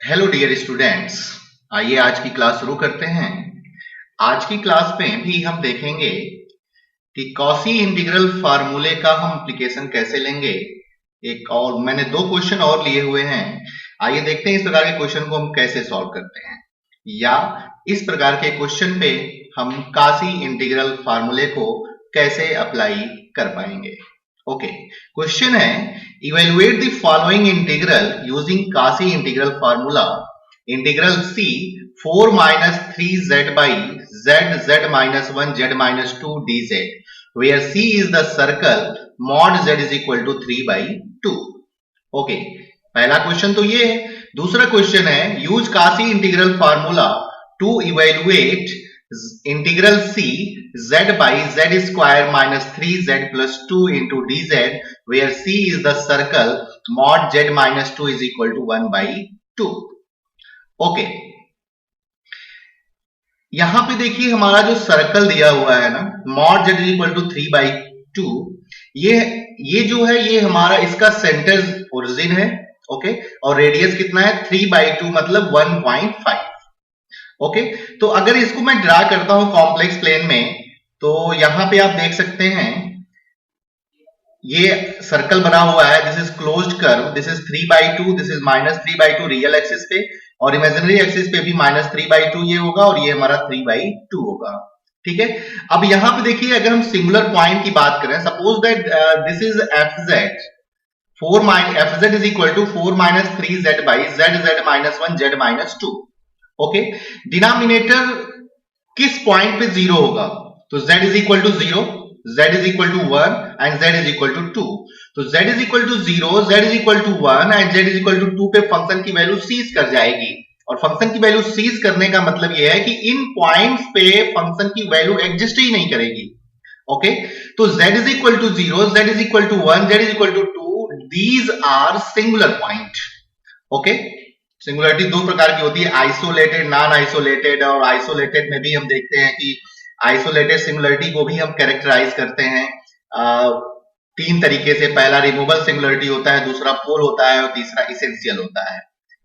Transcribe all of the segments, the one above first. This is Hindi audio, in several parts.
हेलो डियर स्टूडेंट्स, आइए आज की क्लास शुरू करते हैं। आज की क्लास में भी हम देखेंगे कि कॉसी इंटीग्रल फार्मूले का हम एप्लीकेशन कैसे लेंगे। एक और मैंने दो क्वेश्चन और लिए हुए हैं। आइए देखते हैं इस प्रकार के क्वेश्चन को हम कैसे सॉल्व करते हैं, या इस प्रकार के क्वेश्चन पे हम कॉसी इंटीग्रल फार्मूले को कैसे अप्लाई कर पाएंगे। ओके, क्वेश्चन है evaluate the following integral using quasi integral formula integral c 4 minus 3z by z minus 1 z minus 2 dz where c is the circle mod z is equal to 3 by 2। Okay, पहला क्वेश्चन तो ये है। दूसरा क्वेश्चन है use Cauchy integral formula to evaluate integral c z by z square minus 3z plus 2 into dz where c is the circle mod z minus 2 is equal to 1 by 2। Okay, यहां पे देखिए हमारा जो सर्कल दिया हुआ है ना, mod z is equal to 3 by 2, ये जो है ये हमारा इसका सेंटर ओरिजिन है। ओके, और रेडियस कितना है 3 by 2 मतलब 1.5। ओके, तो अगर इसको मैं ड्रा करता हूं कॉम्प्लेक्स प्लेन में, तो यहां पे आप देख सकते हैं ये सर्कल बना हुआ है। This is closed curve, this is 3 by 2, this is minus 3 by 2 real axis पे, और इमेजिनरी एक्सिस पे भी माइनस 3 by 2 ये होगा, और ये हमारा 3 by 2 होगा। ठीक है, अब यहां पे देखिए अगर हम सिंगुलर पॉइंट की बात करें, suppose that this is fz, 4 fz is equal to 4 minus 3z by z minus 1 z minus 2। Okay, denominator किस पॉइंट पे जीरो होगा, तो z is equal to 0, z is equal to 1 and z is equal to 2। तो z is equal to 0, z is equal to 1 and z is equal to 2 पे फंक्शन की वैल्यू सीज कर जाएगी। और फंक्शन की वैल्यू सीज करने का मतलब यह है कि इन पॉइंट्स पे फंक्शन की वैल्यू एग्जिस्ट ही नहीं करेगी। ओके, तो z is equal to 0, z is equal to 1, z is equal to 2, these are singular point. Okay, singularity दो प्रकार की होती है, आइसोलेटेड, नॉन आइसोलेटेड। और आइसोलेटेड में भी हम देखते हैं कि आइसोलेटेड सिंगुलरिटी को भी हम कैरेक्टराइज करते हैं तीन तरीके से। पहला रिमूवल सिंगुलरिटी होता है, दूसरा पोल होता है, और तीसरा इसेंशियल होता है।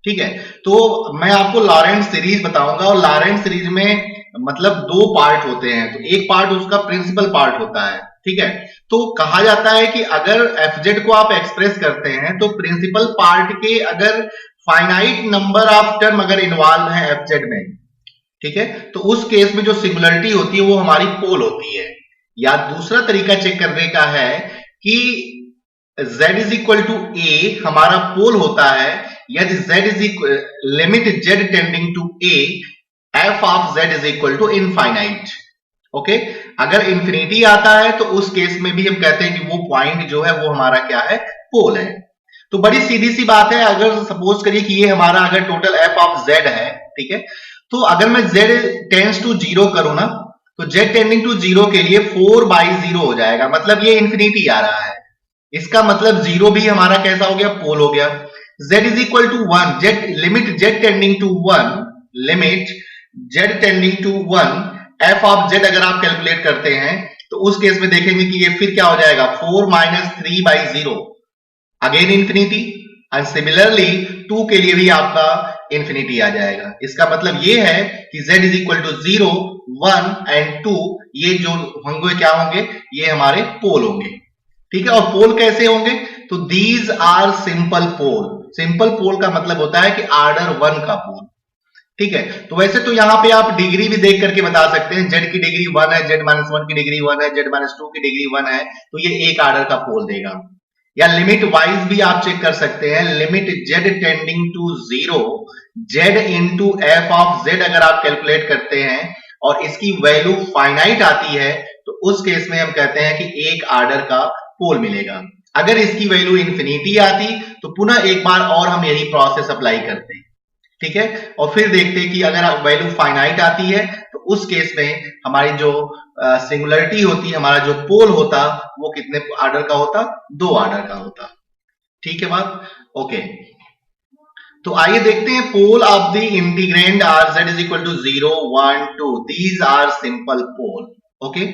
ठीक है, तो मैं आपको लॉरेंट सीरीज बताऊंगा, और लॉरेंट सीरीज में मतलब दो पार्ट होते हैं। तो एक पार्ट उसका प्रिंसिपल पार्ट होता है। ठीक है, तो कहा जाता है कि अगर fz को आप एक्सप्रेस करते हैं तो प्रिंसिपल पार्ट के अगर फाइनाइट नंबर ऑफ टर्म अगर इन्वॉल्व है fz में, ठीक है, तो उस केस में जो सिंगुलरिटी होती है वो हमारी पोल होती है। या दूसरा तरीका चेक करने का है कि z is equal to a हमारा पोल होता है, यदि z is equal limit z tending to a f of z is equal to infinite. Okay, अगर इंफिनिटी आता है तो उस केस में भी हम कहते हैं कि वो पॉइंट जो है वो हमारा क्या है, पोल है। तो बड़ी सीधी सी बात है, अगर सपोज करिए कि ये हमारा अगर टोटल f ऑफ z है, ठीक है, तो अगर मैं z टेंड्स टू 0 करूं ना, तो z टेंडिंग टू 0 के लिए 4 by 0 हो जाएगा, मतलब ये इंफिनिटी आ रहा है। इसका मतलब 0 भी हमारा कैसा हो गया, पोल हो गया। z is equal to 1, z limit z tending to 1, limit z tending to 1 f of z अगर आप कैलकुलेट करते हैं तो उस केस में देखेंगे कि ये फिर क्या हो जाएगा, 4 minus 3 by 0, again infinity. And similarly 2 के लिए भी आपका इंफिनिटी आ जाएगा। इसका मतलब ये है कि z is equal to 0, 1 and 2 ये जो होंगे क्या होंगे, ये हमारे पोल होंगे। ठीक है, और पोल कैसे होंगे, तो these are simple pole. Simple pole का मतलब होता है कि ऑर्डर 1 का पोल। ठीक है, तो वैसे तो यहां पे आप डिग्री भी देख करके बता सकते हैं, z की डिग्री 1 है, z माइनस 1 की डिग्री 1 है, z माइनस 2 की डिग्री 1 है, तो ये एक ऑर्डर का पोल देगा। या लिमिट वाइज भी आप चेक कर सकते हैं, limit z tending to 0 z into f of z अगर आप कैलकुलेट करते हैं और इसकी वैल्यू फाइनाइट आती है, तो उस केस में हम कहते हैं कि एक ऑर्डर का पोल मिलेगा। अगर इसकी वैल्यू इंफिनिटी आती तो पुनः एक बार और हम यही प्रोसेस अप्लाई करते हैं। ठीक है, और फिर देखते हैं कि अगर वैल्यू फाइनाइट आती है तो उस केस में हमारी जो सिंगुलरिटी होती है, हमारा जो पोल होता, वो कितने ऑर्डर का होता, 2 ऑर्डर का होता। ठीक है बात, ओके। तो आइए देखते हैं pole of the integrand are z is equal to 0, 1, 2, these are simple pole. Okay,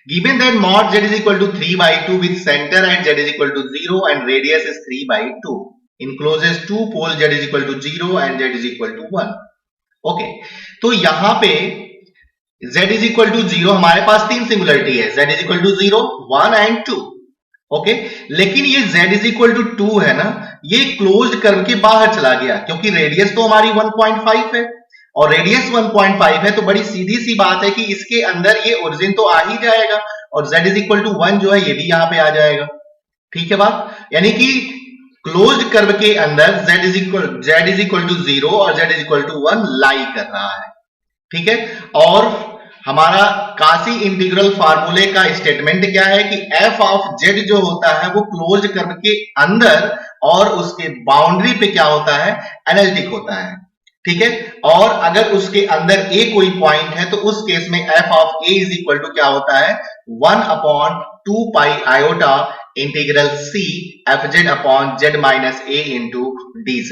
given that mod z is equal to 3 by 2 with center at z is equal to 0 and radius is 3 by 2। encloses two pole z is equal to 0 and z is equal to 1. Okay, तो यहां पे z is equal to 0 हमारे पास तीन सिंगुलरिटी है, z is equal to 0, 1 and 2. Okay, लेकिन ये z is equal to 2 है ना, ये क्लोज्ड कर्व के बाहर चला गया क्योंकि रेडियस तो हमारी 1.5 है और रेडियस 1.5 है, तो बड़ी सीधी सी बात है कि इसके अंदर ये ओरिजिन तो आ ही जाएगा और z is equal to 1 जो है ये भी यहां पे आ जाएगा. ठीक है बात, यानी कि क्लोज्ड कर्व के अंदर z is equal to 0 और z is equal to 1 लाई कर रहा है. ठीक है, और हमारा कासी इंटीग्रल फार्मूले का स्टेटमेंट क्या है कि f ऑफ z जो होता है वो क्लोज्ड कर्व के अंदर और उसके बाउंड्री पे क्या होता है, एनालिटिक होता है. ठीक है, और अगर उसके अंदर a कोई पॉइंट है तो उस केस में f of a is equal to क्या होता है, 1/2 pi iota integral c fz upon z minus a into dz.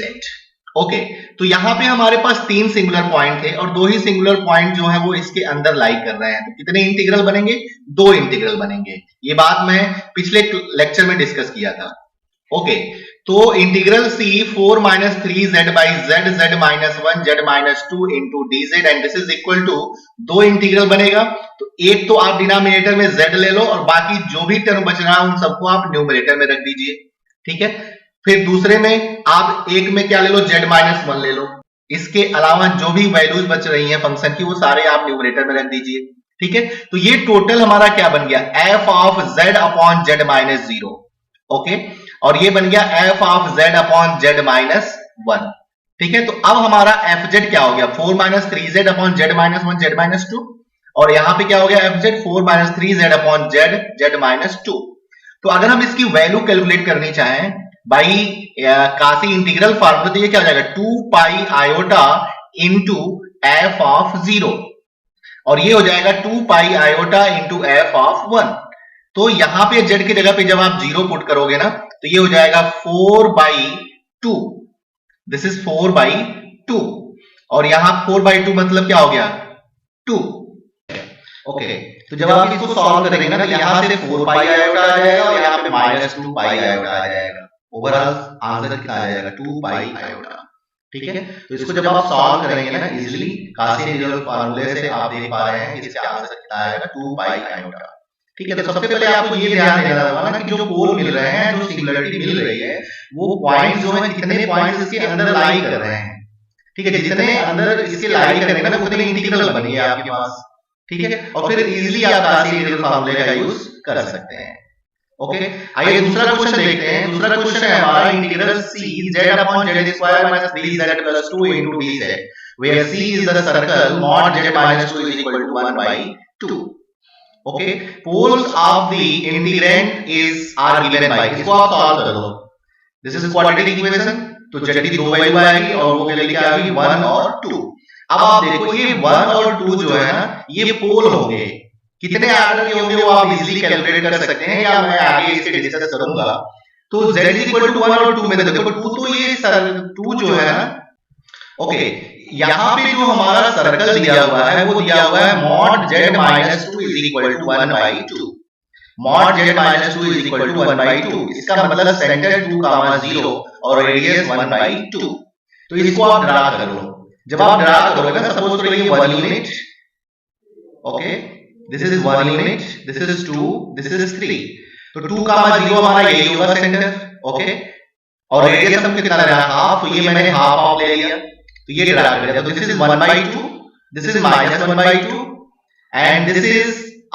Okay, तो यहां पे हमारे पास तीन सिंगुलर पॉइंट थे और दो ही सिंगुलर पॉइंट जो है वो इसके अंदर लाई कर रहे हैं. तो कितने इंटीग्रल बनेंगे, दो इंटीग्रल बनेंगे. ये बात मैं पिछले लेक्चर में डिस्कस किया था. ओके, तो integral c 4 minus 3z by z z minus 1 z minus 2 into dz and this is equal to, दो इंटीग्रल बनेगा. तो एक तो आप डिनोमिनेटर में z ले लो और बाकी जो भी टर्म बच रहा है उन सबको आप न्यूमरेटर में रख दीजिए. ठीक है, फिर दूसरे में आप एक में क्या ले लो, z माइनस 1 ले लो. इसके अलावा जो भी वैल्यूज बच रही हैं फंक्शन की वो सारे आप न्यूमरेटर में रख दीजिए. ठीक है, तो ये टोटल हमारा क्या बन गया, f of z upon z minus 0. Okay, और ये बन गया f of z upon z minus 1. ठीक है, तो अब हमारा fz क्या हो गया, 4 minus 3z upon z minus 1 z minus 2, और यहां पे क्या हो गया fz 4 minus 3z upon z z minus 2. तो अगर हम इसकी वैल्यू कैलकुलेट करनी चाहें बाई कासी इंटीग्रल फार्मूला तो ये क्या हो जाएगा, 2 पाई आयोटा इंटू f ऑफ 0 और ये हो जाएगा 2 पाई आयोटा इंटू f ऑफ 1. तो यहां पे z की जगह पे जब आप 0 पुट करोगे ना तो ये हो जाएगा 4/2. दिस इज 4/2 और यहां 4/2 मतलब क्या हो गया, 2. ओके, तो जब आप इसको सॉल्व करेंगे ना तो यहां से 4 पाई आयोटा आ जाएगा और यहां पे माइनस 2 पाई आयोटा आ जाएगा. ओवरऑल आंसर कितना आ जाएगा, 2 पाई आयोटा. ठीक है, तो इसको जब आप सॉल्व करेंगे ना इजीली कासी इंटीग्रल फार्मूले से आप देख पा रहे हैं कि इसका आंसर कितना आएगा, 2 पाई आयोटा. ठीक है, तो सबसे पहले आपको ये ध्यान देना होगा ना कि जो पोल मिल रहे हैं, जो सिंगुलरिटी मिल रही है, वो पॉइंट्स जो है कितने पॉइंट्स इसके अंदर लाई कर रहे हैं. ठीक है, जितने अंदर इसके लाई करेंगे ना उतने इंटीग्रल बनेंगे आपके पास. ठीक है, और फिर इजीली आप कासी इंटीग्रल फार्मूले का यूज कर सकते हैं. ओके, आइए दूसरा क्वेश्चन देखते हैं. दूसरा क्वेश्चन है हमारा integral c z upon z square minus 3z plus 2 into dz where c is the circle mod z minus 2 is equal to 1/2. Okay, poles of the integrand is are given by, इसको आप सॉल्व कर लो. दिस इज क्वाड्रेटिक इक्वेशन, तो z की दो वैल्यू आएगी और वो वैल्यू क्या आएगी, 1 और 2. अब आप देखो ये 1 और 2 जो है ना ये पोल होंगे, कितने आर्डर के होंगे वो आप इजीली कैलकुलेट कर सकते हैं या मैं आगे इसके डिस्कस करूंगा. तो z इज इक्वल टू 1 और 2 में देखो 2 तो ये 2 जो है ना. ओके, यहां पे जो हमारा सर्कल दिया हुआ है वो दिया हुआ है mod z minus 2 is equal to 1/2. Mod z minus 2 is equal to 1/2, इसका मतलब सेंटर 2, 0 और रेडियस 1/2. तो इसको आप ड्रा कर लो. जब आप ड्रा करोगे ना सपोज करो ये 1 unit. Okay, this is 1 unit, this is 2, this is 3. तो 2, 0 हमारा यही होगा सेंटर. ओके, और रेडियस हम कितना ले रहा है, हाफ. ये मैंने हाफ ऑफ ले लिया तो ये ड्रा कर दिया. तो this is 1/2, this is minus 1/2 and this is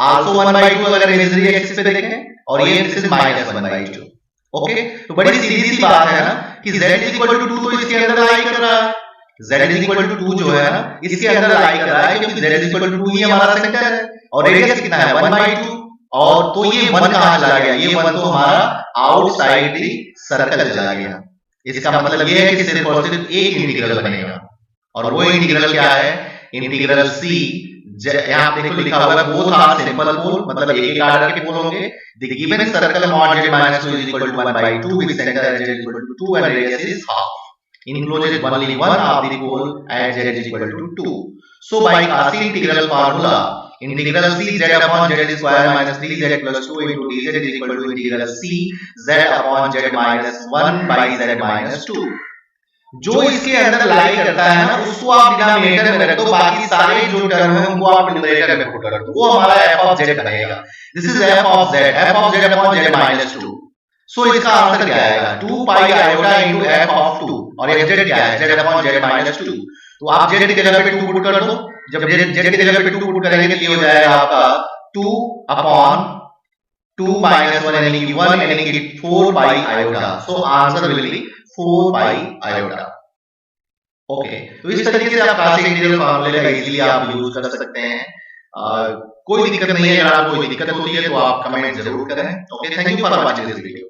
also 1/2 अगर इमेजिनरी एक्सिस पे देखें, और ये दिस इज माइनस 1/2. ओके, तो बड़ी सीधी सी बात है ना कि z इज इक्वल टू 2 तो इसके अंदर लाई कर रहा है. z इज इक्वल टू 2 जो है ना इसके अंदर लाई कर रहा है क्योंकि z इज इक्वल टू 2 ही हमारा सेंटर है और रेडियस कितना है 1/2. और तो ये 1 कहां चला गया, ये 1 तो हमारा आउटसाइड द सर्कल चला गया. इसका मतलब ये है कि सिर्फ और सिर्फ एक इंटीग्रल बनेगा और वो इंटीग्रल क्या है, इंटीग्रल c. यहां आप देखो लिखा हुआ है बोथ आर सिंपल पोल, मतलब एक आर्डर के पोल होंगे. The given circle mod z minus 2 is equal to 1/2 with centre z is equal to 2 and radius is half. Encloses only one of the pole at z is equal to 2. So by Cauchy integral formula, integral c z upon z square minus 3z plus 2 into dz is equal to integral c z upon z minus 1 by z minus 2। जो इसके अंदर लाई करता है ना उसको आप डिनोमिनेटर में रख दो, बाकी सारे जो टर्म है उनको आप न्यूमरेटर में पुट कर दो, वो हमारा f ऑफ z बनेगा। This is f of z upon z minus 2। सो इसका आंसर क्या आएगा 2 पाई आयोटा इनटू f ऑफ 2 और ये z क्या है z अपॉन z माइनस 2। तो आप z की जगह पे 2 पुट कर दो, जब z की जगह पे 2 पुट करेंगे तो ये हो जाएगा आपका 2 अपॉन 2 माइनस 1 यानी कि 1 यानी कि 4 पाई iota. So answer will be 4 pi iota. Okay, तो इस तरीके से आप क्लासिक इंटीग्रल फार्मूले का इजीली आप यूज कर सकते हैं। कोई दिक्कत नहीं है, अगर आपको कोई दिक्कत होती है तो आप कमेंट जरूर करें। Okay, thank you for watching this video.